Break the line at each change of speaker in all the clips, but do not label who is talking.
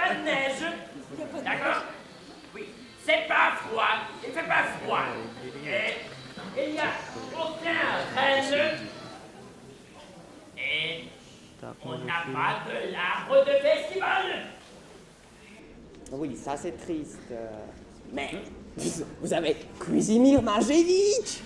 pas de neige. D'accord? Oui. C'est pas froid. Il fait pas froid. Et il n'y a aucun rêve. Et on n'a pas de l'arbre de festival.
Oui, ça c'est triste. Mais vous avez Cuisimir Majevitch.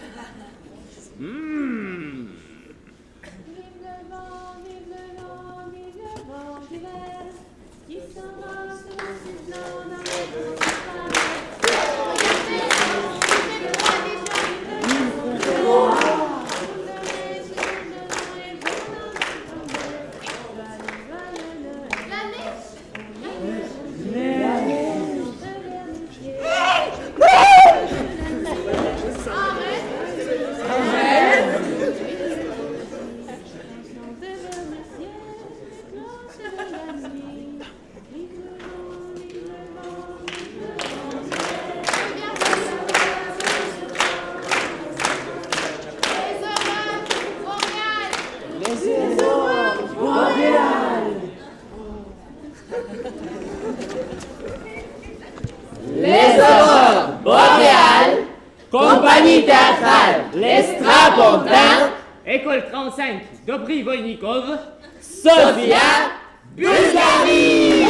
Les aurores boréales, compagnie théâtrale Les Strapontins,
École 35 Dobry Voynikov,
Sofia, Bulgarie.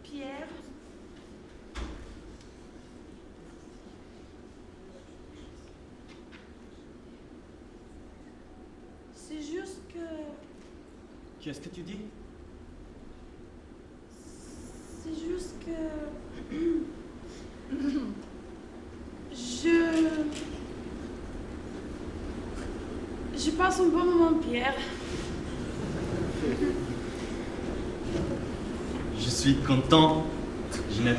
Pierre, c'est juste que
Qu'est-ce que tu dis?
c'est juste que je passe un bon moment, Pierre.
Je suis content, Ginette.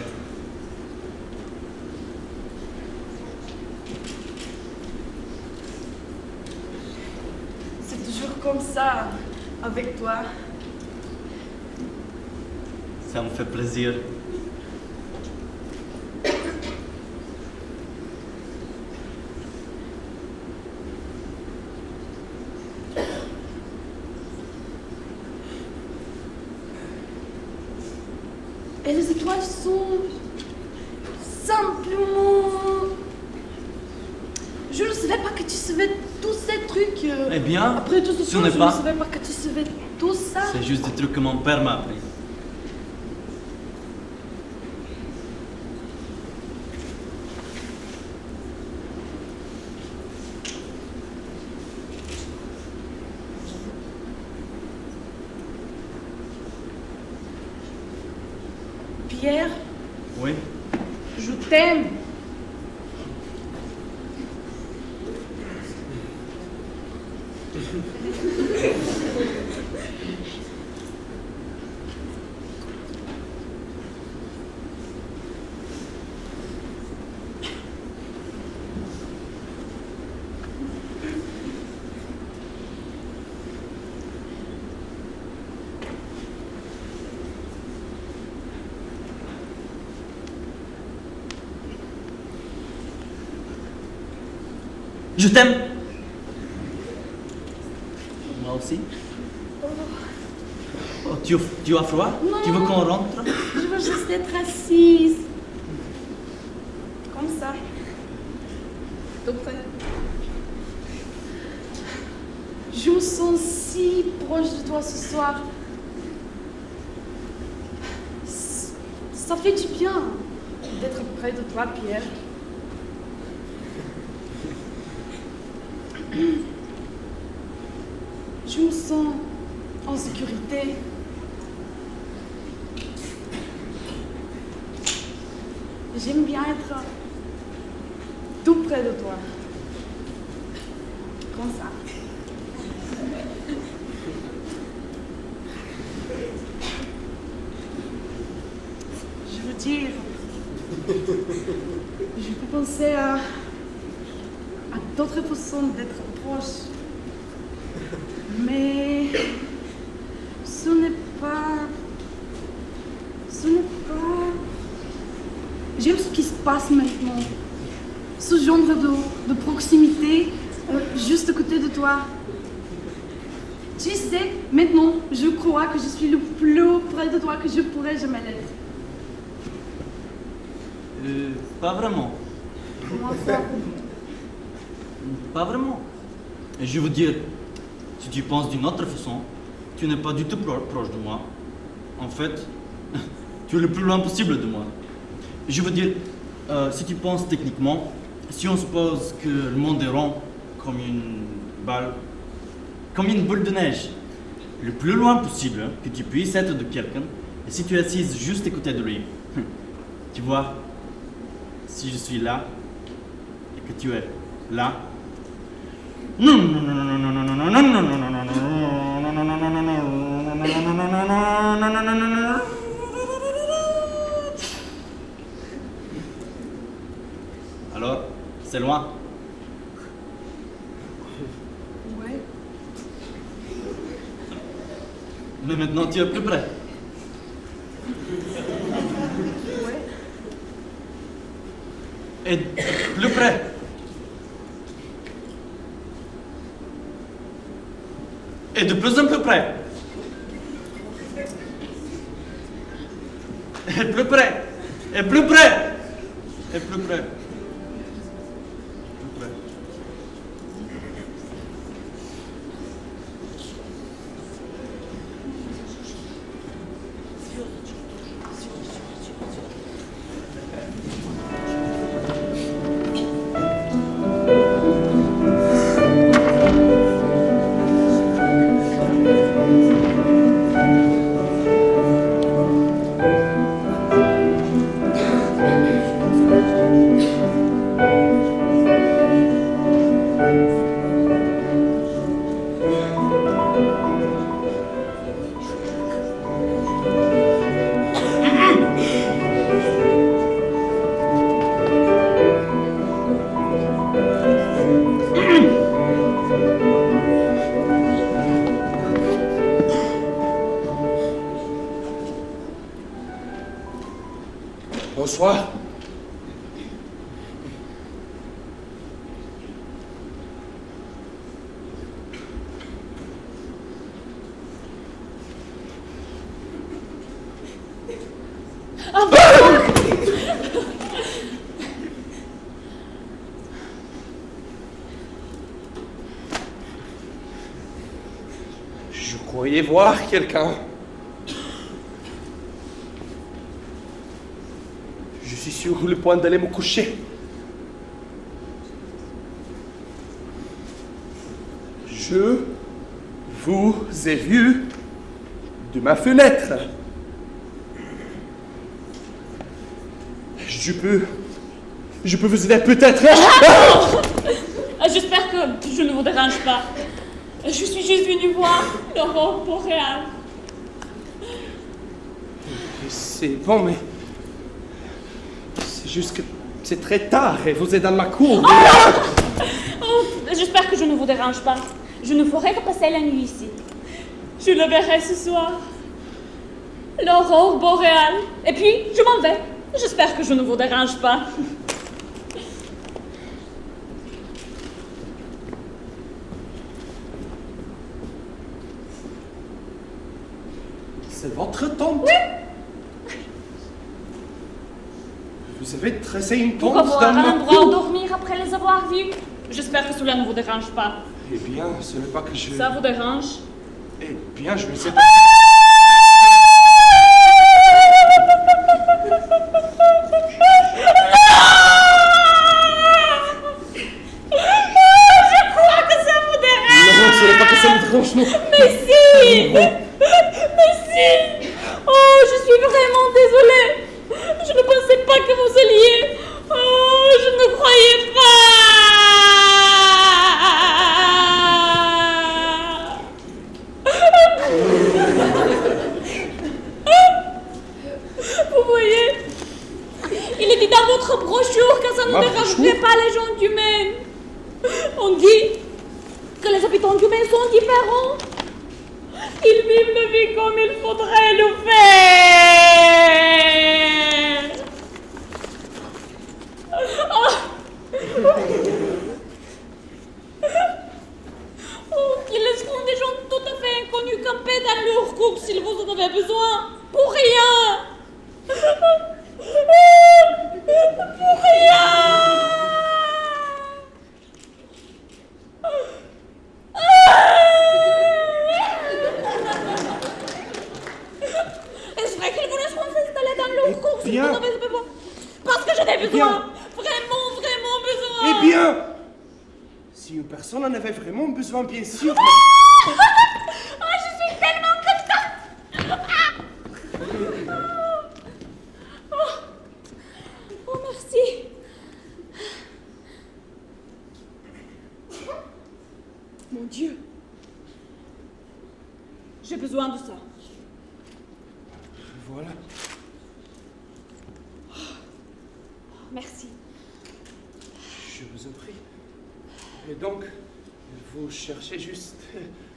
C'est toujours comme ça avec toi.
Ça me fait plaisir.
Et les étoiles sont simplement... Je ne savais pas que tu savais tous ces trucs.
Eh bien,
après tout ce
ce
temps,
n'est
je
pas.
ne savais pas que tu savais tout ça.
C'est juste des trucs que mon père m'a appris.
Pierre,
Oui?
je t'aime.
Je t'aime! Moi aussi? Oh, tu as froid?
Non.
Tu veux qu'on rentre?
Je veux juste être assise. Comme ça. Tout près. Je me sens si proche de toi ce soir. Ça fait du bien d'être près de toi, Pierre. Je me sens en sécurité. J'aime bien être tout près de toi. Comme ça. Je veux dire, Je peux penser à d'autres façons d'être proche. Mais ce n'est pas... J'aime ce qui se passe maintenant. Ce genre de proximité, juste à côté de toi. Tu sais, maintenant, je crois que je suis le plus près de toi que je pourrais jamais l'être.
Pas vraiment.
Comment ça?
Pas vraiment. Et je veux dire, si tu penses d'une autre façon, tu n'es pas du tout proche de moi. En fait, tu es le plus loin possible de moi. Je veux dire, si tu penses techniquement, si on suppose que le monde est rond comme une balle, comme une boule de neige, le plus loin possible que tu puisses être de quelqu'un, et si tu es assise juste à côté de lui, tu vois, si je suis là, et que tu es là, alors, c'est loin.
Ouais.
Mais maintenant, tu es plus près.
Ouais.
Et plus près. Et de plus en plus près. Et plus près. Et plus près. Et plus près. Plus près.
Bonsoir. Je croyais voir quelqu'un. Je suis sur le point d'aller me coucher. Je vous ai vu de ma fenêtre. Je peux vous aider peut-être.
J'espère que je ne vous dérange pas. Je suis juste venue voir l'aurore boréale.
C'est bon, mais c'est juste que c'est très tard et vous êtes dans ma cour.
Oh, j'espère que je ne vous dérange pas. Je ne ferai que passer la nuit ici. Je le verrai ce soir. L'aurore boréale. Et puis, je m'en vais. J'espère que je ne vous dérange pas.
C'est votre tente?
Oui.
Vous avez tressé une
Pour
tente
avoir
dans
un
ma
endroit où
cour?
dormir après les avoir vus. J'espère que cela ne vous dérange pas.
Eh bien, ce n'est pas que je...
Ça vous dérange?
Eh bien, je ne sais pas...
Je crois que ça vous dérange.
Non, ce n'est pas que ça me dérange, non.
Mais si! Mais si! Oh, je suis vraiment désolée. Je ne pensais pas que vous alliez. Oh, je ne croyais pas. Vous voyez, il Il est dit dans votre brochure que ça ne dérangerait pas les gens humains. On dit que les habitants humains sont différents. Ils vivent la vie comme il faudrait le faire. Ils laisseront des gens tout à fait inconnus camper dans leur cours s'ils vous en avez besoin. Pour rien. Pour rien. Est-ce vrai qu'ils vous laisseront s'installer dans leur cours si vous en avez besoin? Parce que j'en ai besoin. Vraiment besoin.
Eh bien, si une personne en avait vraiment besoin, bien sûr.
Oh, je suis tellement contente. Oh, merci. Mon Dieu. J'ai besoin de ça.
Voilà.
Merci.
Je vous en prie. Et donc, vous cherchez juste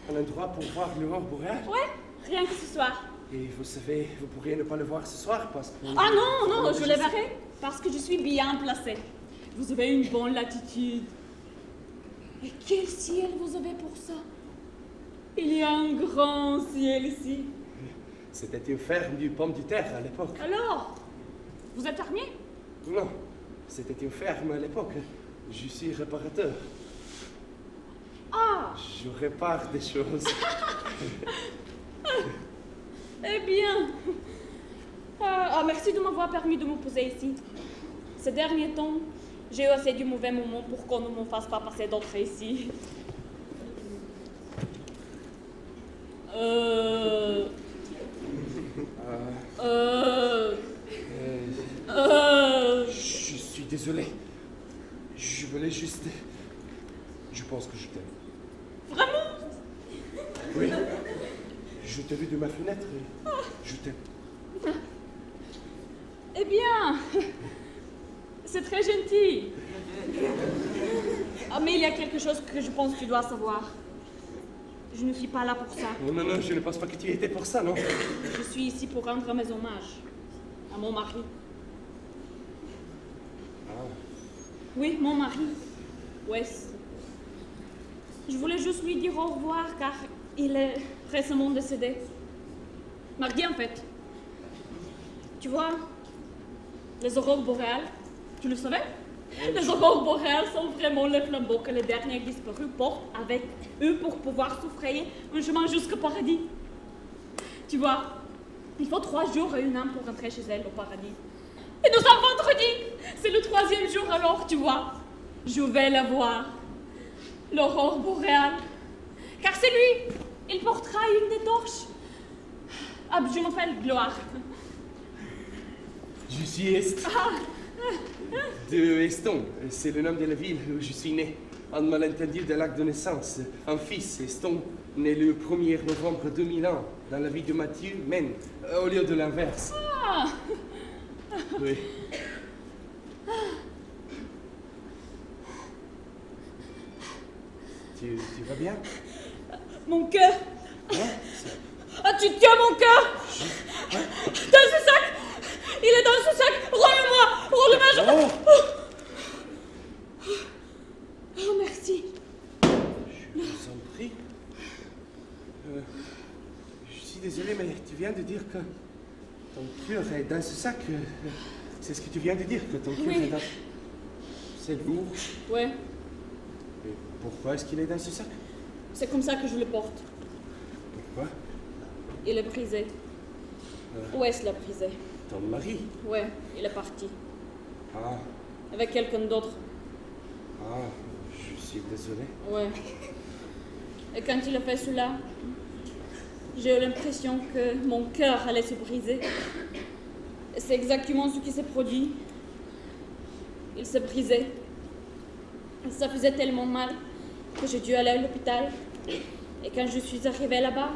un endroit pour voir l'aurore boréale?
Ouais, rien que ce soir.
Et vous savez, vous pourriez ne pas le voir ce soir parce que...
Ah non, je le verrai parce que je suis bien placée. Vous avez une bonne latitude. Et quel ciel vous avez pour ça? Il y a un grand ciel ici.
C'était une ferme du pomme de terre à l'époque.
Alors, vous êtes fermier?
Non, c'était une ferme à l'époque. Je suis réparateur.
Ah,
Je répare des choses.
eh bien. Merci de m'avoir permis de me poser ici. Ces derniers temps, j'ai eu assez du mauvais moment pour qu'on ne me fasse pas passer d'autres ici.
Je suis désolé. Je voulais juste... Je pense que je t'aime.
Vraiment?
Oui. Je t'ai vu de ma fenêtre et je t'aime.
Eh bien, c'est très gentil. Ah, mais il y a quelque chose que je pense que tu dois savoir. Je ne suis pas là pour ça.
Non, je ne pense pas que tu y étais pour ça, non.
Je suis ici pour rendre mes hommages à mon mari. Oui, mon mari, Wes. Je voulais juste lui dire au revoir car il est récemment décédé. Mardi en fait. Tu vois, les aurores boréales, tu le savais? Les aurores boréales sont vraiment les flambeaux que les derniers disparus portent avec eux pour pouvoir se frayer un chemin jusqu'au paradis. Tu vois, il faut 3 jours et 1 an pour rentrer chez elle au paradis. Et nous sommes vendredi. C'est le 3e jour alors, tu vois. Je vais la voir. L'aurore boréale. Car c'est lui. Il portera une des torches. Ah, je m'appelle Gloire.
Je suis Est. De Eston. C'est le nom de la ville où je suis né. En malentendu de l'acte de naissance. Un fils, Eston, né le 1er novembre 2001, dans la vie de Mathieu, mène, au lieu de l'inverse.
Ah,
Oui. Tu vas bien?
mon cœur. Ah, tu tiens mon cœur. Dans ce sac. Il est dans ce sac. Roule-le-moi. Je... Oh, merci.
Je vous en prie. Je suis désolé, mais tu viens de dire que ton cœur est dans ce sac. C'est ce que tu viens de dire, que ton cœur
Oui.
est dans... C'est lourd.
Ouais,
Et pourquoi est-ce qu'il est dans ce sac?
c'est comme ça que je le porte.
Pourquoi?
Il est brisé. Où est-ce l'a brisé?
Ton mari?
Ouais, il est parti.
Ah,
Avec quelqu'un d'autre.
je suis désolé.
Ouais. Et quand il a fait cela, j'ai eu l'impression que mon cœur allait se briser. Et c'est exactement ce qui s'est produit. Il s'est brisé. Et ça faisait tellement mal que j'ai dû aller à l'hôpital. Et quand je suis arrivée là-bas,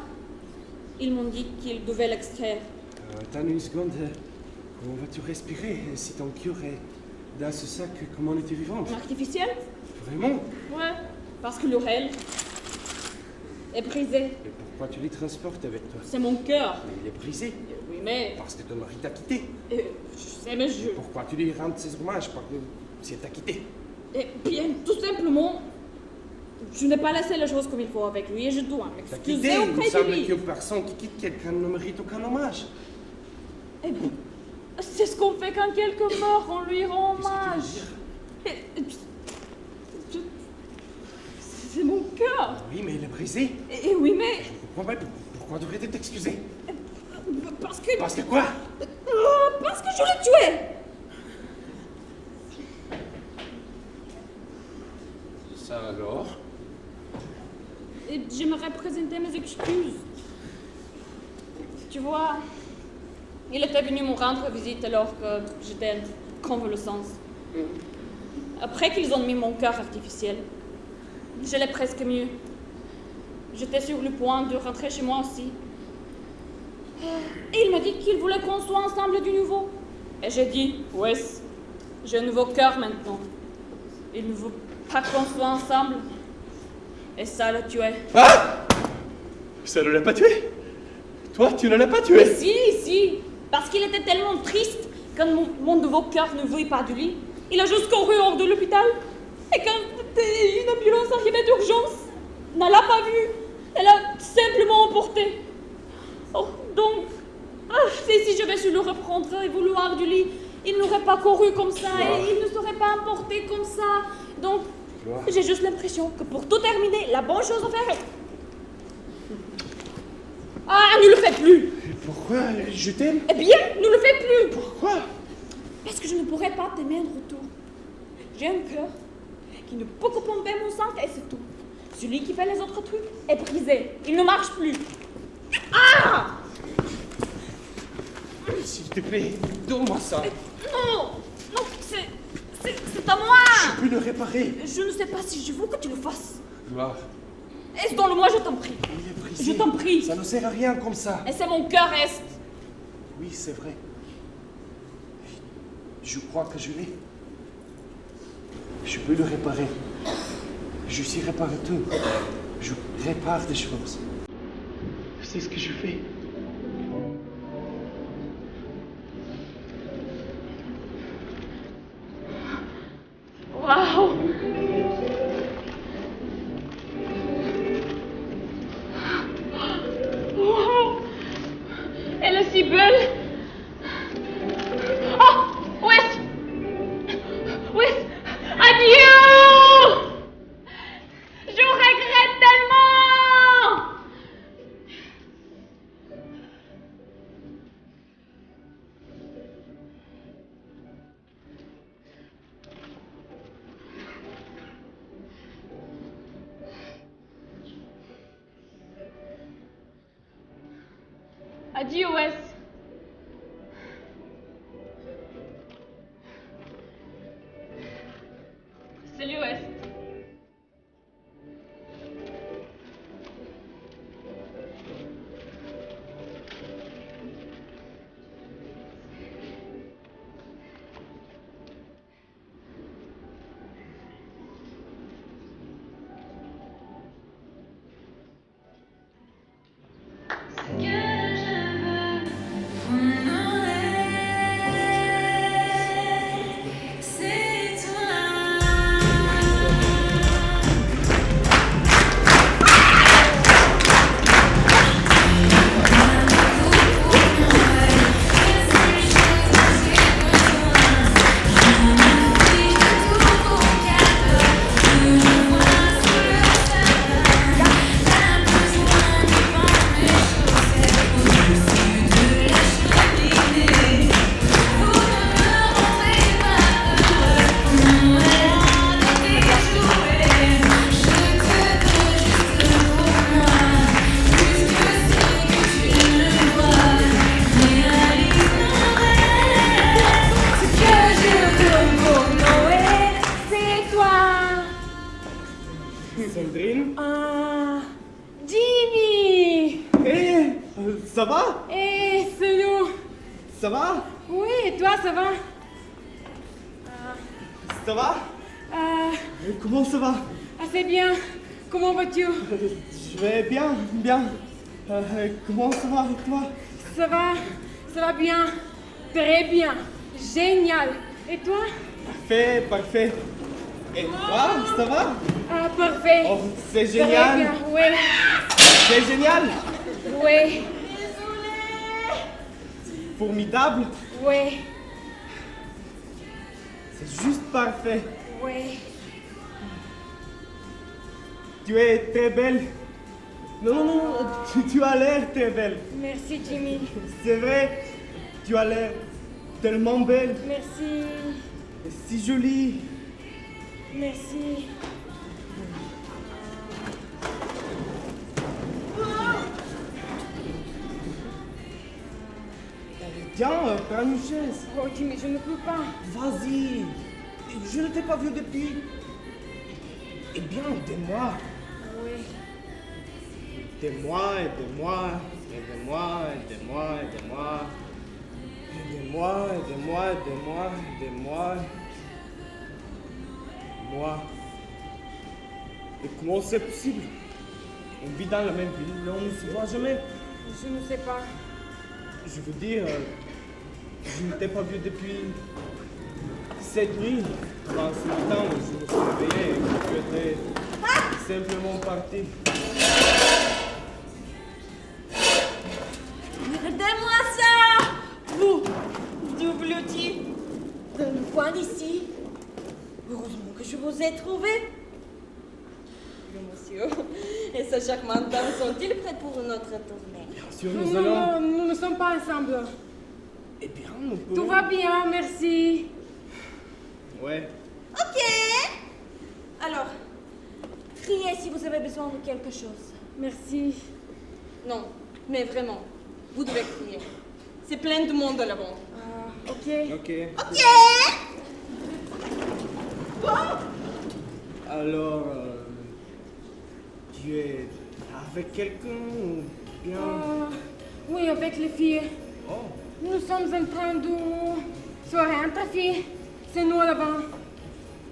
ils m'ont dit qu'ils devaient l'extraire.
Attends une seconde. Comment vas-tu respirer si ton cœur est dans ce sac comme on était vivante?
Artificiel?
Vraiment?
Ouais, parce que l'oreille est brisé.
Et pourquoi tu les transportes avec toi?
C'est mon cœur.
Mais il est brisé.
Oui, mais...
Parce que ton mari t'a quitté.
je sais, mais je...
Pourquoi tu lui rends ses hommages? Parce que c'est t'a quitté.
Eh bien, tout simplement, je n'ai pas laissé les choses comme il faut avec lui et je dois
T'as quitté.
m'excuser
Il me
auprès de
semble
lui.
qu'une personne qui quitte quelqu'un ne mérite aucun hommage.
Eh bien, c'est ce qu'on fait quand quelqu'un meurt, on lui rend
Qu'est-ce que
hommage.
tu veux dire?
C'est mon cœur.
Oui, mais il est brisé.
Et oui, mais...
Je ne comprends pas. Pourquoi devrais-tu t'excuser?
Parce que...
Parce que quoi?
Parce que je l'ai tué.
Ça alors?
Et j'aimerais présenter mes excuses. Tu vois, il était venu me rendre visite alors que j'étais en convalescence. Après qu'ils ont mis mon cœur artificiel, j'allais presque mieux. J'étais sur le point de rentrer chez moi aussi. Et il m'a dit qu'il voulait qu'on soit ensemble de nouveau. Et j'ai dit, Wes, j'ai un nouveau cœur maintenant. Il ne veut pas qu'on soit ensemble. Et ça l'a tué.
Ah! Ça ne l'a pas tué? Toi, tu ne l'as pas tué?
Si, parce qu'il était tellement triste quand mon nouveau cœur ne voulait pas de lui. Il a juste couru hors de l'hôpital. Et quand une ambulance arrivait d'urgence, ne l'a pas vu. Elle a simplement emporté. Oh, donc, si je vais su le reprendre et vouloir du lit, il n'aurait pas couru comme ça et il ne serait pas emporté comme ça. Donc, j'ai juste l'impression que pour tout terminer, la bonne chose à faire est... Ah, ne le fais plus!
Pourquoi? Je t'aime?
Eh bien, ne le fais plus!
Pourquoi?
Parce que je ne pourrais pas t'aimer en retour. J'ai un cœur qui ne peut que pomper mon sang et c'est tout. Celui qui fait les autres trucs est brisé. Il ne marche plus. Ah!
S'il te plaît, donne-moi ça.
Non, c'est à moi!
Je peux le réparer.
Je ne sais pas si je veux que tu le fasses.
Gloire.
Donne-le-moi, je t'en prie.
Il est brisé.
Je t'en prie.
Ça ne sert à rien comme ça.
Et c'est mon cœur est.
Oui, c'est vrai. Je crois que je l'ai. Je peux le réparer. Je suis réparateur. Je répare des choses. C'est ce que je fais.
Waouh! Wow! Elle est si belle! Oh! Wes! Adieu! Je regrette tellement! Adieu, Wes. Salut, Wes.
Sandrine?
Ah, Jimmy!
Ça va?
Eh, c'est nous!
Ça va?
Oui,
et toi, ça va?
Ça va? Comment ça va?
Assez bien. Comment vas-tu?
Je vais bien, bien. Comment ça va avec toi?
Ça va bien. Très bien. Génial. Et toi?
Parfait, parfait. Et toi, ça va?
Ah, parfait.
Oh, c'est
Très
génial.
bien, oui.
C'est génial.
Oui,
Formidable.
oui,
C'est juste parfait.
oui.
Tu es très belle. Non, tu as l'air très belle.
Merci, Jimmy.
C'est vrai, tu as l'air tellement belle.
Merci.
Et si jolie.
Merci.
Viens, prends une chaise.
Oh, Jimmy, je ne peux pas.
Vas-y. Je ne t'ai pas vu depuis. Eh bien, des mois.
Oui.
Des mois et des mois. Et des mois et des mois et des mois. Et des mois et des mois et des mois et des mois. Mois. Et comment c'est possible? On vit dans la même ville, mais on ne se voit jamais.
Je ne sais pas.
Je veux dire, je ne t'ai pas vu depuis cette nuit. Dans ce matin où je me suis réveillé et que tu étais simplement parti.
Regardez-moi ça! Vous, WT, dans le coin d'ici. Heureusement que je vous ai trouvé. Le monsieur et sa charmante dame sont-ils prêts pour notre tournée?
Bien sûr, nous allons.
Non, nous ne sommes pas ensemble.
Eh bien, nous pouvons.
Tout va bien, merci.
Ouais.
Ok! Alors, criez si vous avez besoin de quelque chose.
Merci.
Non, mais vraiment, vous devez crier. C'est plein de monde là-bas.
Ok.
Ok.
Ok!
Alors, tu es avec quelqu'un ou bien.
Oui, avec les filles.
Oh.
Nous sommes en train de soirée entre filles. C'est nous là-bas.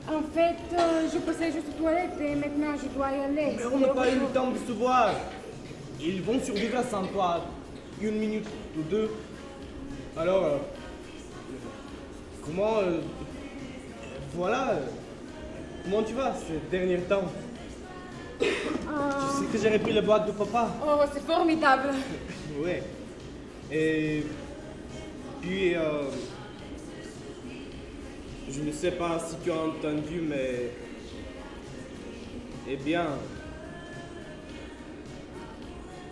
En fait, je passais juste aux toilettes et maintenant je dois y aller.
Mais on n'a pas eu le temps de se voir. Ils vont survivre sans toi. 1 minute ou 2. Alors, comment. Voilà. Comment tu vas ces derniers temps? Tu sais que j'ai repris la boîte de papa.
Oh, c'est formidable.
Ouais. Et puis, je ne sais pas si tu as entendu, mais eh bien,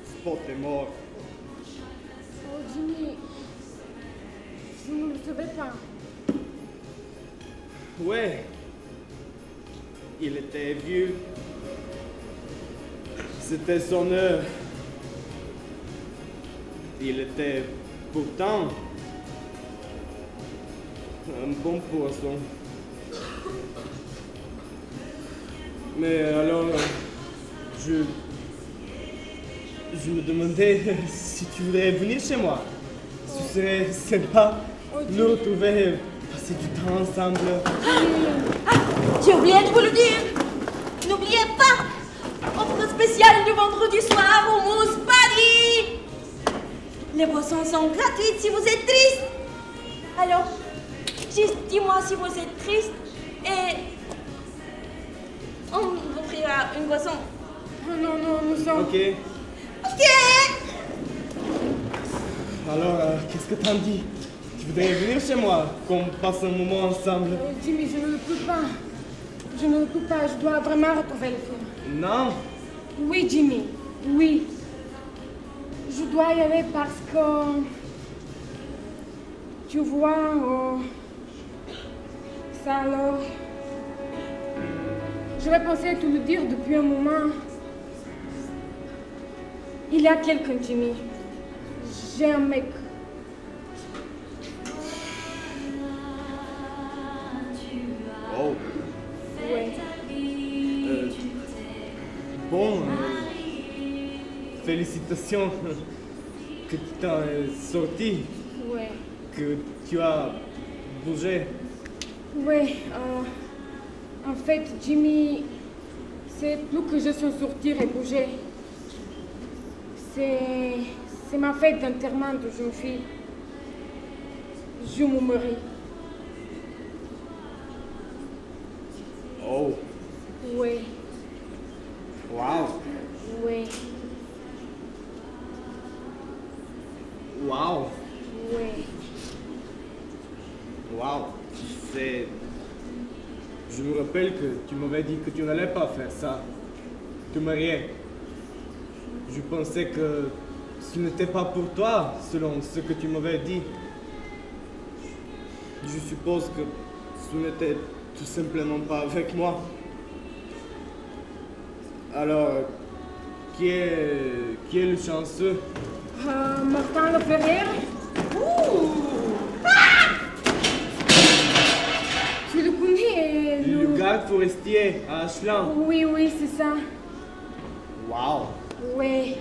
Spot est mort.
Oh, Jimmy, je ne le savais pas.
Ouais. Il était vieux. C'était son heure. Il était pourtant un bon poisson. Mais alors, je me demandais si tu voudrais venir chez moi. Ce serait sympa. Nous retrouver, passer du temps ensemble.
J'ai oublié de vous le dire. N'oubliez pas, offre spéciale du vendredi soir au Mousse Paris. Les boissons sont gratuites si vous êtes triste. Alors, juste dis-moi si vous êtes triste et on vous offrira une boisson.
Oh non, nous sommes...
Ok.
Ok.
Alors, qu'est-ce que t'en dis? Tu voudrais venir chez moi, qu'on passe un moment ensemble?
Oh, Jimmy, je ne le peux pas. Je ne le peux pas, je dois vraiment retrouver le film.
Non.
Oui, Jimmy, oui. Je dois y aller parce que... Tu vois, ça alors... J'avais pensé à te le dire depuis un moment. Il y a quelqu'un, Jimmy. J'ai un mec.
Oh.
Ouais.
Bon. Félicitations que tu t'en es sorti.
Ouais.
que tu as bougé.
Ouais, en fait, Jimmy, c'est plus que je suis sortir et bouger. C'est ma fête d'enterrement de jeune fille. Je me marie.
Oh,
Ouais,
wow,
ouais,
wow,
ouais.
wow. C'est... Je me rappelle que tu m'avais dit que tu n'allais pas faire ça. Te marier. Je pensais que ce n'était pas pour toi, selon ce que tu m'avais dit. Je suppose que ce n'était tout simplement pas avec moi. Alors, qui est le chanceux?
Martin Leferrier. Tu le connais,
Le garde forestier à Ashland.
Oui, oui, c'est ça.
Wow,
Ouais.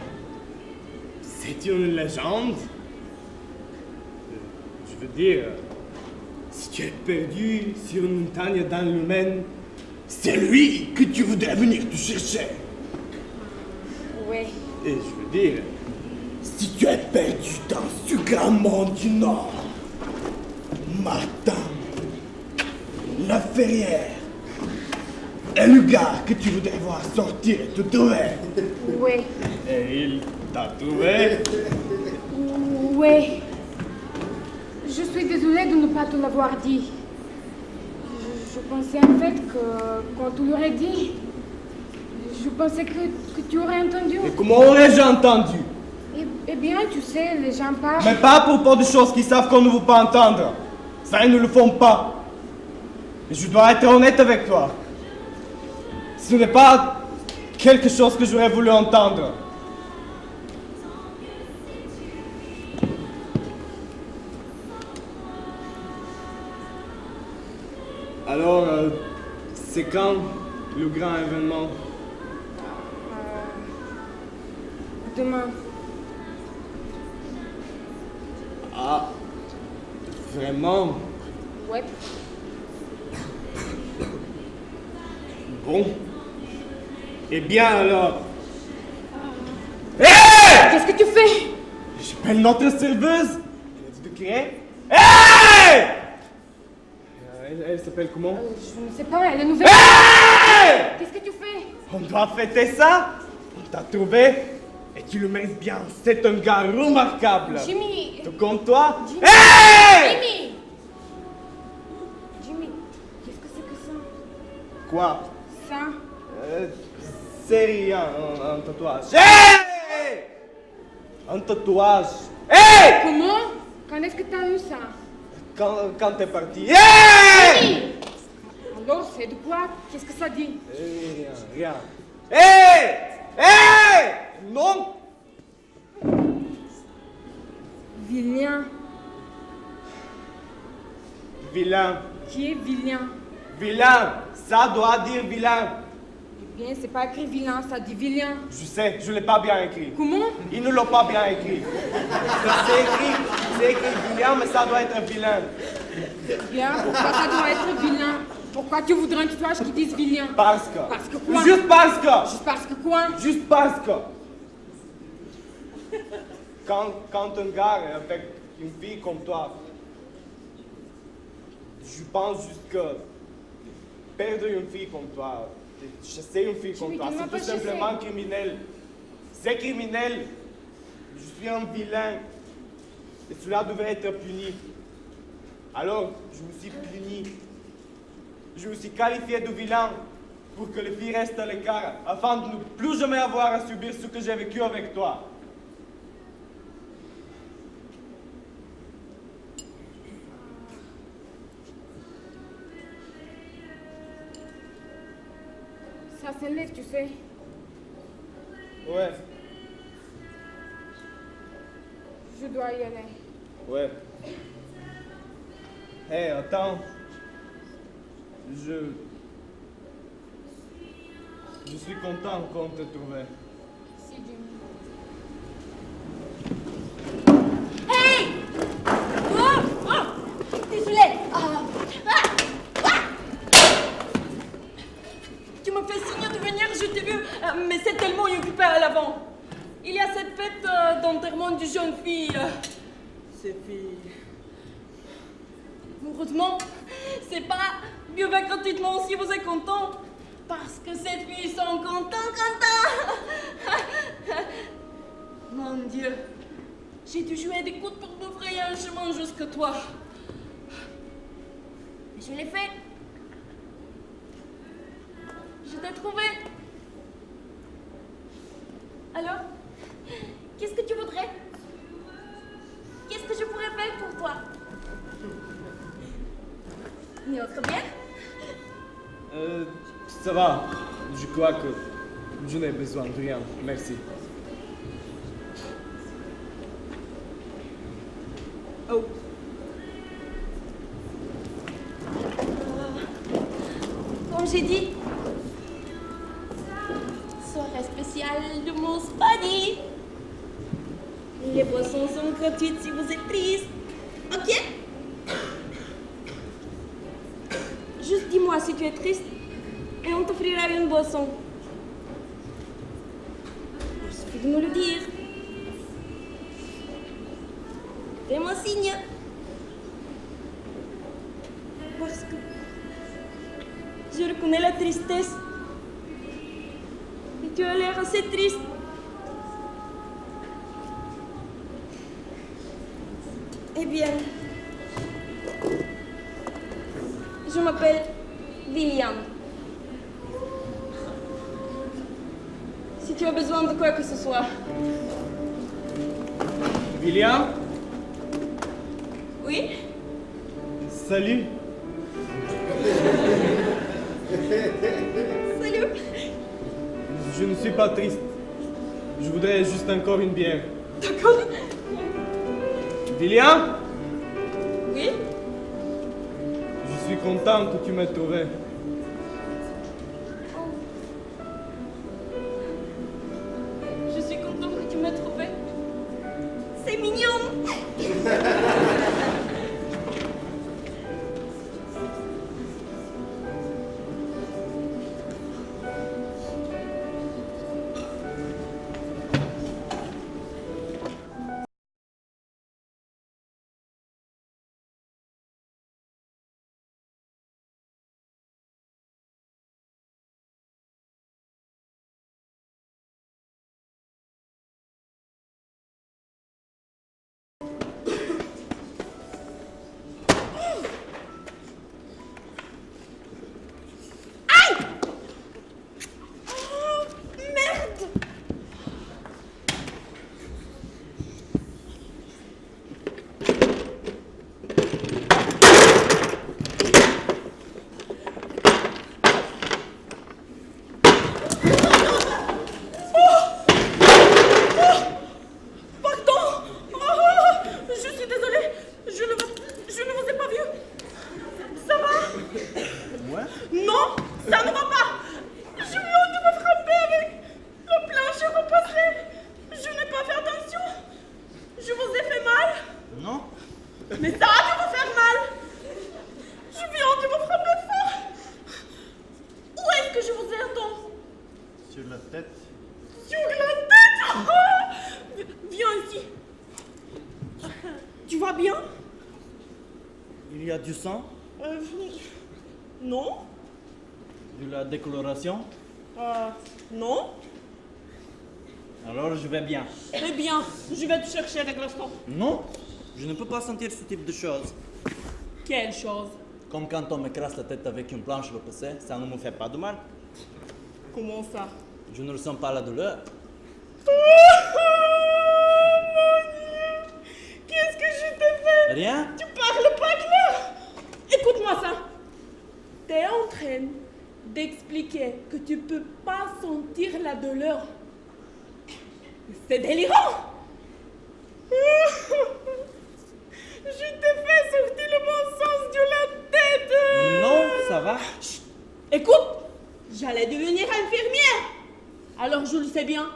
c'est une légende. Je veux dire, si tu es perdu sur une montagne dans le Maine, c'est lui que tu voudrais venir te chercher.
Ouais.
Et je veux dire, si tu es perdu dans ce grand monde du Nord, Martin Laferrière est le gars que tu voudrais voir sortir et te trouver.
Ouais.
Et il t'a trouvé.
Ouais. Je suis désolée de ne pas te l'avoir dit. Je pensais en fait que quand tu l'aurais dit, je pensais que tu aurais entendu.
Et comment aurais-je entendu?
Eh bien, tu sais, les gens parlent.
Mais pas à propos de choses qu'ils savent qu'on ne veut pas entendre. Ça, ils ne le font pas. Et je dois être honnête avec toi. Ce n'est pas quelque chose que j'aurais voulu entendre. Alors, c'est quand le grand événement?
Demain.
Ah, vraiment?
Ouais.
Bon. Eh bien alors.
Qu'est-ce que tu fais?
J'appelle notre serveuse. Elle a dit de crier. Hey! Elle s'appelle comment?
Je ne sais pas, elle est nouvelle.
Hey!
Qu'est-ce que tu fais?
On doit fêter ça. On t'a trouvé. Et tu le mérites bien. C'est un gars remarquable.
Jimmy.
Tout comme toi.
Jimmy.
Hey!
Jimmy. Jimmy, qu'est-ce que c'est que ça?
Quoi?
Ça?
C'est rien, un tatouage. Hey! Un tatouage. Hey!
Comment? Quand est-ce que t'as eu ça?
Quand t'es parti. Hey!
Jimmy! Alors, c'est de quoi? Qu'est-ce que ça dit?
Rien. Hey! Hey! Non!
Vilain.
Vilain.
Qui est vilain?
Vilain. Ça doit dire vilain.
Eh bien, c'est pas écrit vilain, ça dit vilain.
Je sais, je l'ai pas bien écrit.
Comment?
Ils ne l'ont pas bien écrit. C'est écrit vilain, mais ça doit être vilain.
Bien, pourquoi ça doit être vilain? Pourquoi tu voudrais un tatouage qui dise vilain?
Parce que.
Parce que quoi?
Juste parce que.
Juste parce que quoi?
Juste parce que. Quand un gars est avec une fille comme toi, je pense juste que perdre une fille comme toi, chasser une fille comme
lui
toi,
dis-moi
c'est
pas
tout
chasser.
simplement criminel. C'est criminel. Je suis un vilain. Et cela devait être puni. Alors, je me suis puni. Je me suis qualifié de vilain pour que les filles restent à l'écart, afin de ne plus jamais avoir à subir ce que j'ai vécu avec toi.
Ça s'élève, tu sais.
Ouais,
Je dois y aller.
ouais. Hé, attends. Je suis content qu'on te trouve.
Si, Jimmy.
Hey! Oh! d'enterrement d'une jeune fille. Ces filles. Heureusement, c'est pas buvez gratuitement si vous êtes content. Parce que ces filles sont contentes. Mon Dieu, j'ai dû jouer des coudes pour me frayer un chemin jusqu'à toi. Et je l'ai fait. Je t'ai trouvé. Alors, qu'est-ce que tu voudrais? Qu'est-ce que je pourrais faire pour toi? Une autre bière?
Ça va. Je crois que je n'ai besoin de rien. Merci.
Oh. Comme j'ai dit, soirée spéciale de mon spadi. Les boissons sont gratuites si vous êtes triste. Ok? Juste dis-moi si tu es triste et on t'offrira une boisson. Il suffit de me le dire. Fais-moi signe. Parce que je reconnais la tristesse. Et tu as l'air assez triste. Eh bien, je m'appelle William. Si tu as besoin de quoi que ce soit.
William?
Oui?
Salut.
Salut.
Je ne suis pas triste. Je voudrais juste encore une bière.
D'accord.
William?
Oui?
Je suis content que tu m'aies trouvé.
Je suis contente que tu m'aies trouvé. C'est mignon. Mais ça a dû vous faire mal. Je viens de vous frapper fort. Où est-ce que je vous ai attendu?
Sur la tête.
Sur la tête. Oh, viens ici. Tu vas bien?
Il y a du sang,
Non.
de la décoloration.
Non.
Alors je vais bien.
Eh bien, je vais te chercher avec l'instant.
Non, je ne peux pas sentir ce type de choses.
Quelle chose?
Comme quand on me crasse la tête avec une planche repoussée, ça ne me fait pas de mal.
Comment ça?
Je ne ressens pas la douleur.
Qu'est-ce que je t'ai fait?
Rien?
Tu parles pas clair. Écoute-moi ça. T'es en train d'expliquer que tu peux pas sentir la douleur. C'est délirant. Je t'ai fait sortir le bon sens de la tête.
Non, ça va.
Chut. Écoute, j'allais devenir infirmière. Alors je le sais bien.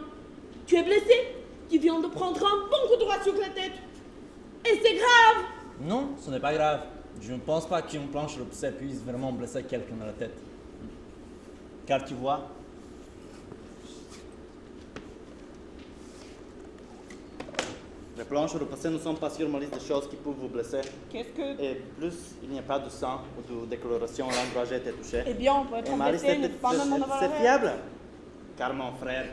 Tu es blessé. Tu viens de prendre un bon coup droit sur la tête. Et c'est grave.
Non, ce n'est pas grave. Je ne pense pas qu'une planche repoussée puisse vraiment blesser quelqu'un dans la tête. Car tu vois, Les planches repassées ne sont pas sur ma liste de choses qui peuvent vous blesser.
Qu'est-ce que...
Et plus, il n'y a pas de sang ou de décoloration à l'endroit où j'ai été touché.
Eh bien, on peut être
Et ma liste
embêté, ne pas même en avoir
c'est
l'air.
fiable. Car mon frère,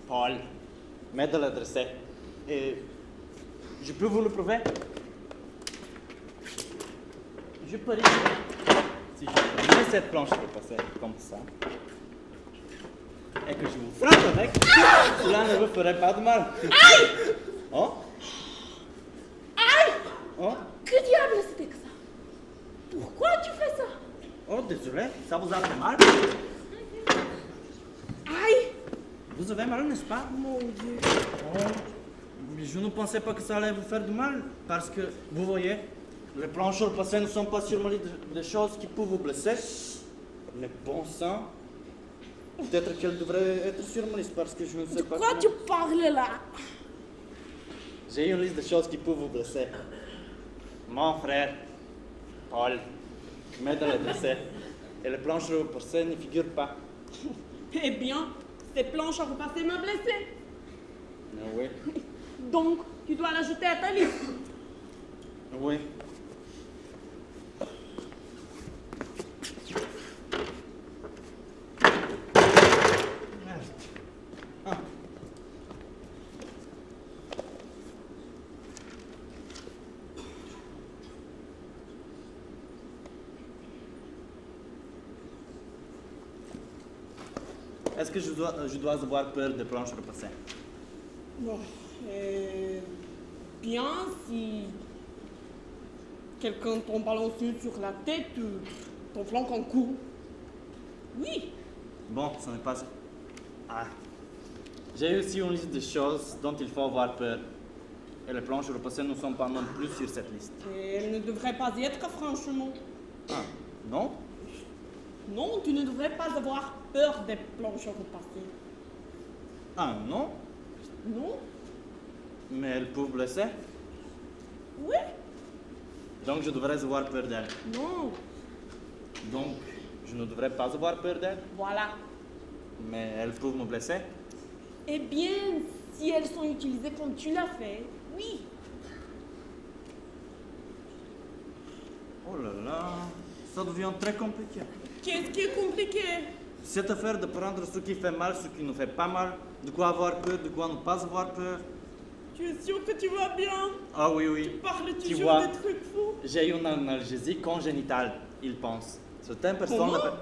Paul, m'aide à l'adresser. Et je peux vous le prouver. Je peux dire, si je prenais cette planche repassée comme ça, et que je vous frappe avec, cela ne vous ferait pas de mal.
Aïe!
Oh?
Aïe!
Oh?
Que diable c'était que ça? Pourquoi tu fais ça?
Oh, désolé, ça vous a fait mal?
Aïe!
Vous avez mal, n'est-ce pas?
Mon Dieu.
Oh, mais je ne pensais pas que ça allait vous faire du mal, parce que, vous voyez, les planches repassées ne sont pas sur ma liste de choses qui peuvent vous blesser. Mais bon sang, peut-être qu'elles devraient être sur ma liste, parce que je ne sais pas
Quoi
comment-
tu parles là?
J'ai une liste de choses qui peuvent vous blesser. Mon frère, Paul, m'aide à les blesser. Et les planches repassées n'y figurent pas.
Eh bien, ces planches à repasser me blessé.
Ah oui,
Donc, tu dois l'ajouter à ta liste.
oui. Merde. Ah. Est-ce que je dois avoir peur des planches repassées?
Bon, bien si quelqu'un tombe balancé sur la tête, ton flanc en coup. Oui,
Bon, ce n'est pas... Ah. J'ai aussi une liste de choses dont il faut avoir peur. Et les planches repassées ne sont pas non plus sur cette liste.
et elle ne devrait pas y être, franchement.
Ah, non?
Non, tu ne devrais pas avoir peur des planches repassées.
Ah, non?
Non?
Mais elles peuvent blesser.
Oui?
Donc je devrais avoir peur d'elles.
Non.
Donc je ne devrais pas avoir peur d'elles.
Voilà.
Mais elles peuvent me blesser.
Eh bien, si elles sont utilisées comme tu l'as fait, oui.
Oh là là, ça devient très compliqué.
Qu'est-ce qui est compliqué?
Cette affaire de prendre ce qui fait mal, ce qui ne fait pas mal, de quoi avoir peur, de quoi ne pas avoir peur.
Tu es sûr que tu vas bien?
Ah oui, oui.
Parle
Tu
toujours
vois,
des trucs fous.
j'ai une analgésie congénitale, il pense. Certaines personnes
Comment?
l'appellent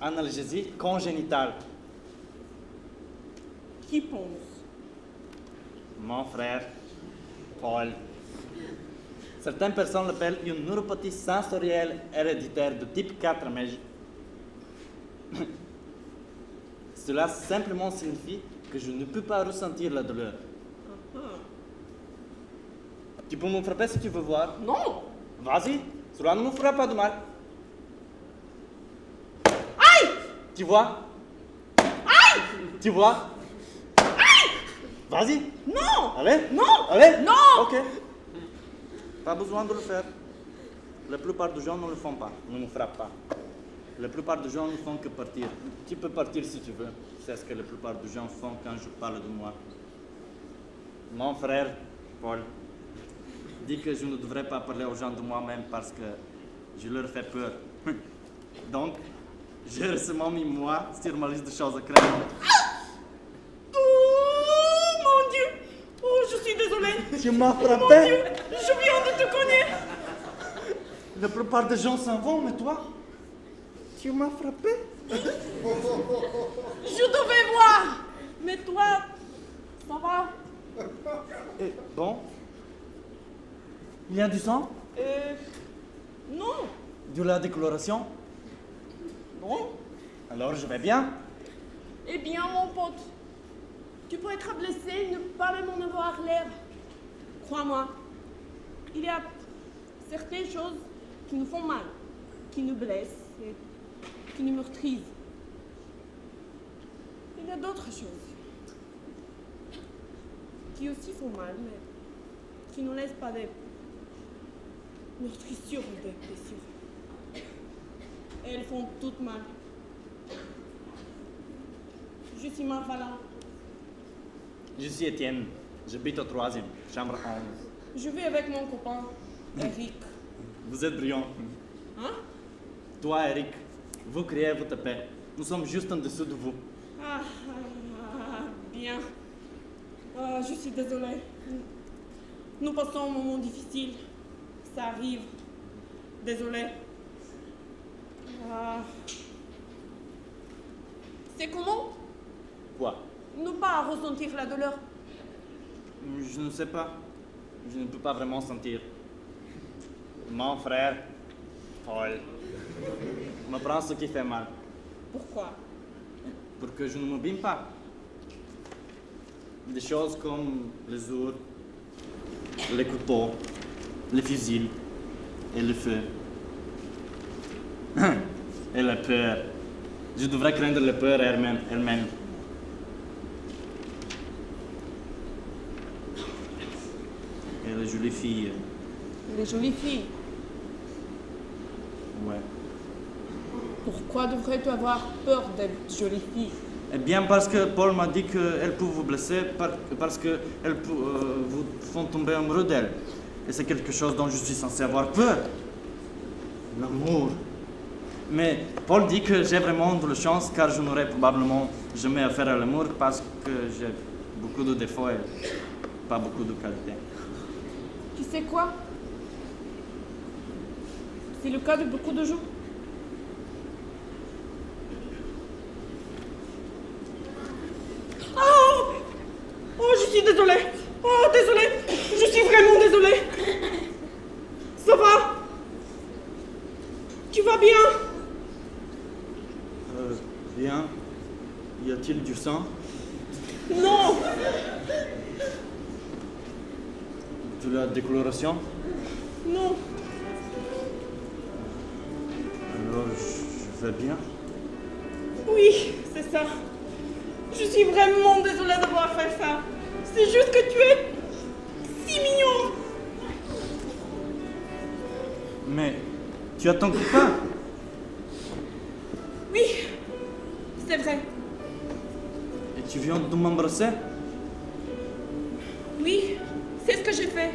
analgésie congénitale.
Qui pense?
Mon frère, Paul. Certaines personnes l'appellent une neuropathie sensorielle héréditaire de type 4, mais cela simplement signifie que je ne peux pas ressentir la douleur. Tu peux me frapper si tu veux voir.
Non!
Vas-y, cela ne me fera pas de mal.
Aïe!
Tu vois?
Aïe!
Tu vois?
Aïe!
Vas-y.
Non!
Allez.
Non!
Allez.
Non!
Ok. Pas besoin de le faire. La plupart des gens ne le font pas, ne me frappent pas. La plupart des gens ne font que partir. Tu peux partir si tu veux. C'est ce que la plupart des gens font quand je parle de moi. Mon frère, Paul, dit que je ne devrais pas parler aux gens de moi-même parce que je leur fais peur. Donc, j'ai récemment mis moi sur ma liste de choses à craindre.
Oh mon Dieu! Oh, je suis désolée!
Tu m'as
Mon
frappé.
Dieu! Je viens de te connaître!
La plupart des gens s'en vont, mais toi, tu m'as frappé.
Je devais voir! Mais toi, ça va?
Et bon, il y a du sang,
Non!
de la décoloration.
Non?
Alors je vais bien.
Eh bien, mon pote, tu peux être blessé, ne pas même en avoir l'air. Crois-moi, il y a certaines choses qui nous font mal, qui nous blessent et qui nous meurtrisent. Il y a d'autres choses qui aussi font mal, mais qui ne laissent pas des meurtrissures ou des blessures. Et elles font toutes mal. Je suis Marvala.
Je suis Étienne. J'habite au 3e, chambre 11.
Je vais avec mon copain, Eric.
Vous êtes brillant.
Hein?
Toi, Eric, vous créez votre paix. Nous sommes juste en dessous de vous.
Bien. Je suis désolée. Nous passons un moment difficile. Ça arrive. Désolée. C'est comment
Quoi?
ne pas ressentir la douleur?
Je ne sais pas. Je ne peux pas vraiment sentir. Mon frère, Paul, me prend ce qui fait mal.
Pourquoi?
Pour que je ne m'abîme pas. Des choses comme les ours, les couteaux, les fusils et le feu. Et la peur. Je devrais craindre la peur elle-même. Et les jolies filles.
Les jolies filles.
Ouais.
Pourquoi devrais-tu avoir peur des jolies filles?
Eh bien, parce que Paul m'a dit qu'elles peuvent vous blesser, parce qu'elles vous font tomber amoureux d'elles. Et c'est quelque chose dont je suis censé avoir peur. L'amour. Mais Paul dit que j'ai vraiment de la chance, car je n'aurais probablement jamais affaire à l'amour, parce que j'ai beaucoup de défauts et pas beaucoup de qualités.
Tu sais quoi? C'est le cas de beaucoup de gens. Oh, je suis désolée. Oh, désolée. Je suis vraiment désolée. Ça va? Tu vas bien?
Bien. Y a-t-il du sang?
Non.
De la décoloration?
Non.
Alors, je vais bien?
Oui, c'est ça. Je suis vraiment désolée d'avoir fait ça. C'est juste que tu es si mignon.
Mais tu as ton copain?
Oui, c'est vrai.
Et tu viens de m'embrasser?
Oui, c'est ce que j'ai fait.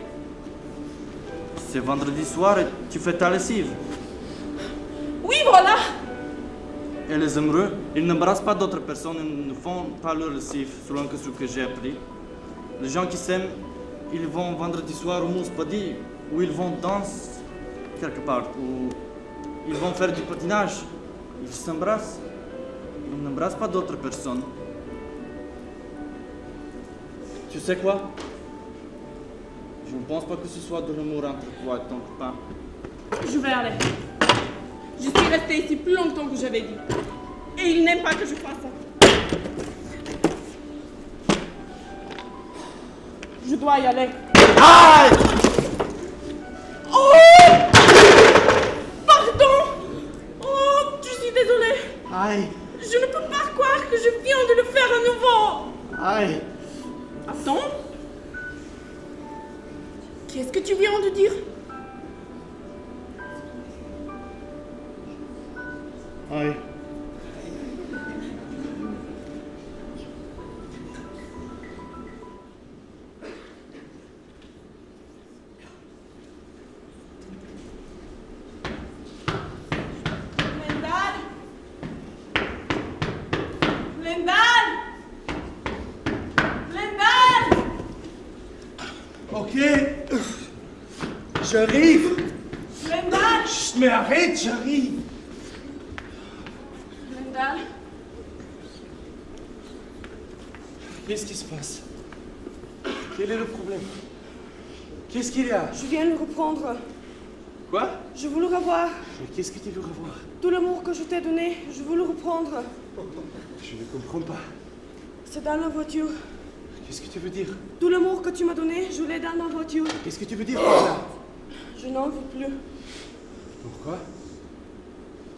C'est vendredi soir et tu fais ta lessive.
Oui, voilà.
Et les amoureux, ils n'embrassent pas d'autres personnes, ils ne font pas leur lessive, selon ce que j'ai appris. Les gens qui s'aiment, ils vont vendredi soir au Mouspadi, ou ils vont danser quelque part, ou ils vont faire du patinage. Ils s'embrassent. Ils n'embrassent pas d'autres personnes. Tu sais quoi? Je ne pense pas que ce soit de l'amour entre toi et ton copain.
Je vais aller. Je suis restée ici plus longtemps que j'avais dit. Et il n'aime pas que je fasse ça. Je dois y aller.
Aïe!
Oh! Pardon! Oh, je suis désolée.
Aïe!
Je ne peux pas croire que je viens de le faire à nouveau.
Aïe!
Attends. Qu'est-ce que tu viens de dire?
Aïe!
Ok. J'arrive.
Glendale!
Chut, mais arrête, j'arrive.
Glendale?
Qu'est-ce qui se passe? Quel est le problème? Qu'est-ce qu'il y a?
Je viens le reprendre.
Quoi?
Je veux le revoir.
Mais qu'est-ce que tu veux revoir?
Tout l'amour que je t'ai donné, je veux le reprendre.
Je ne comprends pas.
C'est dans la voiture.
Qu'est-ce que tu veux dire?
Tout l'amour que tu m'as donné, je l'ai dans la voiture.
Qu'est-ce que tu veux dire par là?
Je n'en veux plus.
Pourquoi?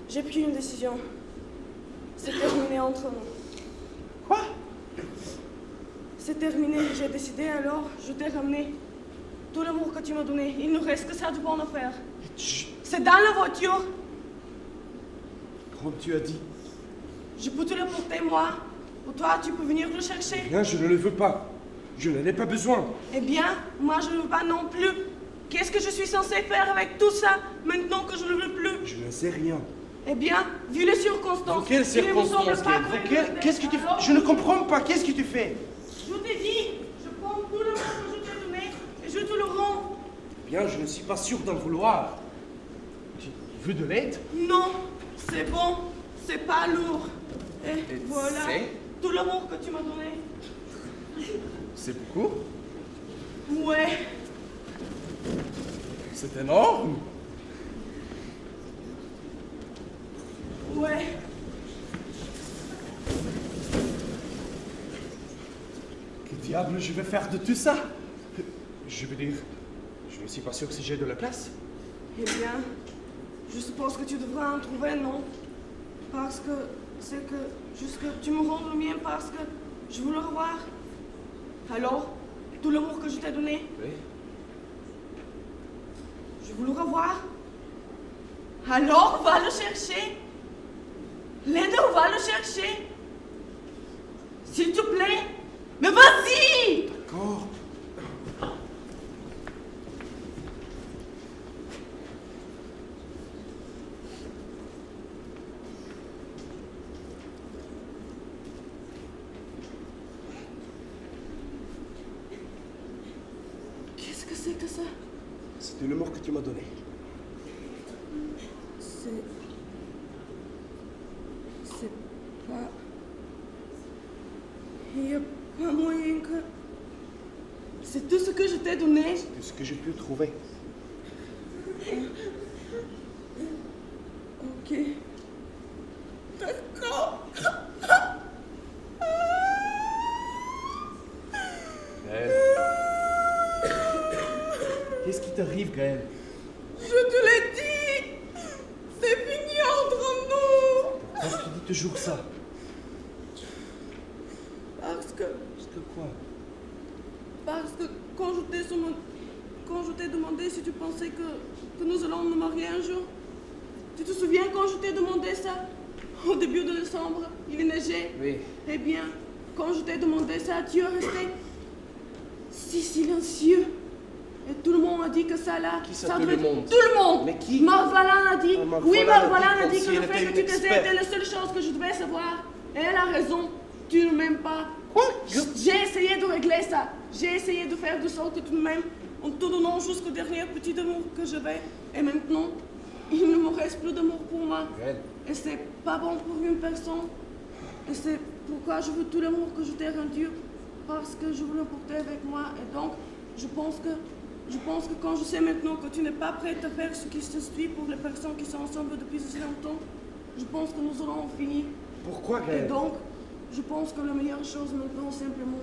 J'ai pris une décision. C'est terminé entre nous.
Quoi?
C'est terminé, j'ai décidé, alors je t'ai ramené. Tout l'amour que tu m'as donné, il ne reste que ça de bon à faire. C'est dans la voiture.
Comme tu as dit.
Je peux te le porter, moi. Ou toi, tu peux venir le chercher.
Non, je ne le veux pas. Je n'en ai pas besoin.
Eh bien, moi je ne veux pas non plus. Qu'est-ce que je suis censée faire avec tout ça, maintenant que je ne veux plus?
Je ne sais rien.
Eh bien, vu les circonstances...
Dans quelles
il ne me semble
circonstances,
pas
Gaël?
que-
Qu'est-ce que tu fais? Je ne comprends pas. Qu'est-ce que tu fais?
Je t'ai dit, je prends tout le monde que je t'ai donné et je te le rends.
Bien, je ne suis pas sûr d'en vouloir. Tu veux de l'aide?
Non, c'est bon, c'est pas lourd. Et voilà,
c'est
tout l'amour que tu m'as donné.
C'est beaucoup?
Ouais,
C'est énorme.
ouais.
Que diable je vais faire de tout ça? Je veux dire, je ne suis pas sûr si j'ai de la place.
Eh bien, je suppose que tu devras en trouver, non? Parce que c'est que juste que tu me rends le mien parce que je veux le revoir. Alors, tout l'amour que je t'ai donné,
Oui.
je veux le revoir. Alors, va le chercher. Linda, va le chercher. S'il te plaît. Mais vas-y!
D'accord.
Qu'est-ce que c'est que ça?
C'est de l'amour que tu m'as donné.
C'est pas... Il n'y a pas moyen que... C'est tout ce que je t'ai donné.
C'est ce que j'ai pu trouver.
Ok. D'accord.
Gaël. Qu'est-ce qui t'arrive, Gaël?
Je te l'ai dit. C'est fini entre nous.
Pourquoi tu dis toujours ça?
Parce que
quoi?
Parce que quand je t'ai demandé si tu pensais que nous allons nous marier un jour, tu te souviens quand je t'ai demandé ça? Au début de décembre, il neigeait.
Oui.
Eh bien, quand je t'ai demandé ça, tu es resté si silencieux. Et tout le monde a dit que ça là...
Qui ça, tout le monde?
Tout le monde!
Mais qui?
Marvalan a dit.
Ah, Marvalan
Oui,
a
Marvalan
dit
a dit
comme
que
si
le
elle
fait
était
que tu
une
taisais
experte.
était la seule chose que je devais savoir. Et elle a raison. Tu ne m'aimes pas.
Quoi?
J'ai essayé de régler ça. J'ai essayé de faire de sorte que tu m'aimes en te donnant jusqu'au dernier petit amour que j'avais. Et maintenant, il ne me reste plus d'amour pour moi.
Gaël.
Et c'est pas bon pour une personne. Et c'est pourquoi je veux tout l'amour que je t'ai rendu. Parce que je veux le porter avec moi. Et donc, je pense que quand je sais maintenant que tu n'es pas prête à faire ce qui se suit pour les personnes qui sont ensemble depuis si longtemps, je pense que nous aurons fini.
Pourquoi,
Et
Gaël?
donc, je pense que la meilleure chose maintenant, c'est simplement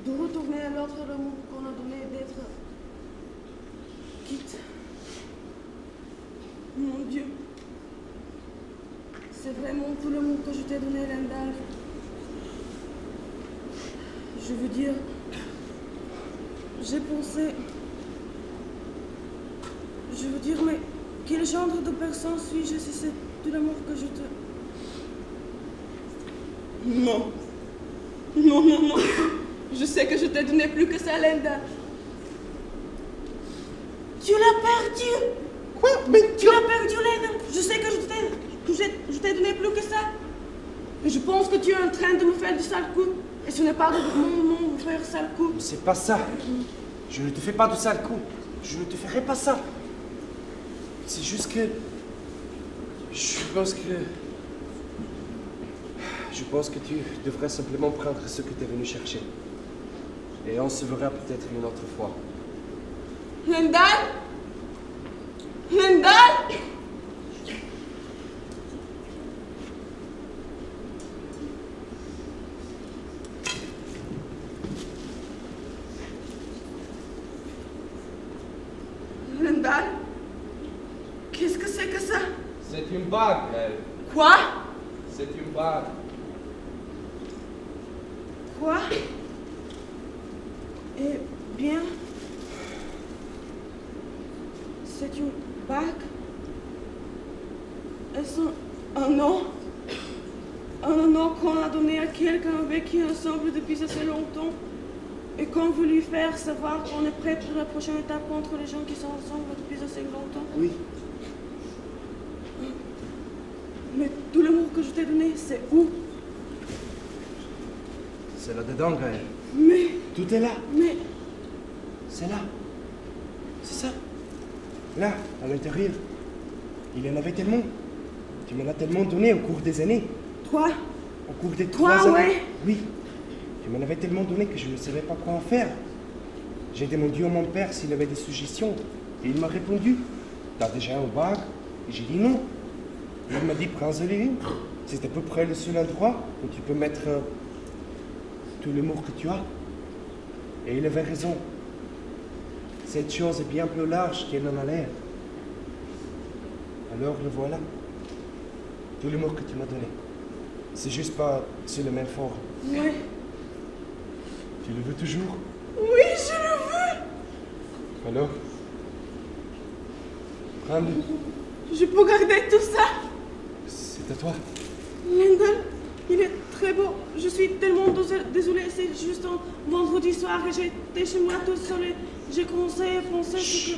de retourner à l'autre amour qu'on a donné, d'être quitte. Mon Dieu. C'est vraiment tout l'amour que je t'ai donné, Lendal. Je veux dire, j'ai pensé... Je veux dire, mais quel genre de personne suis-je si c'est tout l'amour que je te... Non. Non, non, non. Je sais que je t'ai donné plus que ça, Linda. Tu l'as perdu.
Quoi? Mais
Tu l'as perdu, Linda. Je sais que je t'ai donné plus que ça. Et je pense que tu es en train de me faire du sale coup. Et ce n'est pas de mon moment de me faire sale coup.
Mais c'est pas ça. Je ne te fais pas de sale coup. Je ne te ferai pas ça. C'est juste que... Je pense que tu devrais simplement prendre ce que tu es venu chercher. Et on se verra peut-être une autre fois.
Lendal? Lendal? Lendal? Qu'est-ce que c'est que ça?
C'est une bague, Gaël.
Quoi?
C'est une bague.
Quoi? Eh bien, c'est une bague. Est-ce un nom? Un nom qu'on a donné à quelqu'un avec qui ensemble depuis assez longtemps. Et qu'on veut lui faire savoir qu'on est prêt pour la prochaine étape contre les gens qui sont ensemble depuis assez longtemps.
Oui.
Mais tout l'amour que je t'ai donné, c'est où?
C'est là-dedans, Gaël.
Mais...
Tout est là.
Mais...
C'est là. C'est ça. Là, à l'intérieur. Il en avait tellement. Tu me l'as tellement donné au cours des années.
Toi?
Au cours des
Toi,
3 années.
ouais.
Oui. Tu m'en avais tellement donné que je ne savais pas quoi en faire. J'ai demandé à mon père s'il avait des suggestions. Et il m'a répondu. T'as déjà un bague? Et j'ai dit non. Et il m'a dit prends-en une. C'est à peu près le seul endroit où tu peux mettre tout l'amour que tu as. Et il avait raison. Cette chose est bien plus large qu'elle en a l'air. Alors le voilà. Tout l'amour que tu m'as donné. C'est juste pas sur le même fort.
Ouais.
Tu le veux toujours?
Oui, je le veux.
Alors? Prends-le.
Je peux garder tout ça.
C'est à toi.
Lyndon, il est très beau. Je suis tellement désolée. C'est juste un vendredi soir et j'étais chez moi toute seule. J'ai commencé à penser ce que...